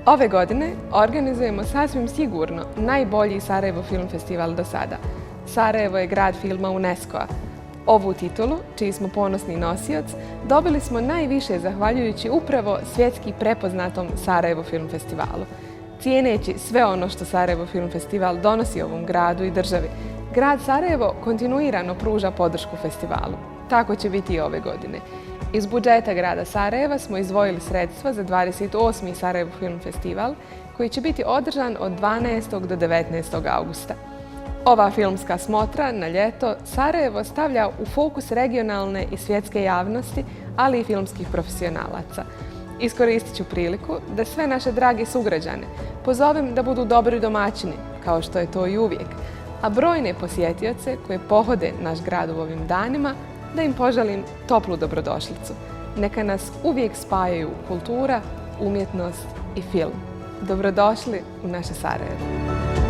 Ove godine organizujemo sasvim sigurno najbolji Sarajevo Film Festival do sada. Sarajevo je grad filma UNESCO-a. Ovu titulu, čiji smo ponosni nosioc, dobili smo najviše zahvaljujući upravo svjetski prepoznatom Sarajevo Film Festivalu. Cijeneći sve ono što Sarajevo Film Festival donosi ovom gradu i državi, grad Sarajevo kontinuirano pruža podršku festivalu. Tako će biti i ove godine. Iz budžeta grada Sarajeva smo izdvojili sredstva za 28. Sarajevo Film Festival, koji će biti održan od 12. do 19. augusta. Ova filmska smotra na ljeto Sarajevo stavlja u fokus regionalne i svjetske javnosti, ali i filmskih profesionalaca. Iskoristit ću priliku da sve naše drage sugrađane pozovem da budu dobri domaćini, kao što je to i uvijek, a brojne posjetioce koje pohode naš grad u ovim danima, da im poželim toplu dobrodošlicu. Neka nas uvijek spajaju kultura, umjetnost i film. Dobrodošli u naše Sarajevo.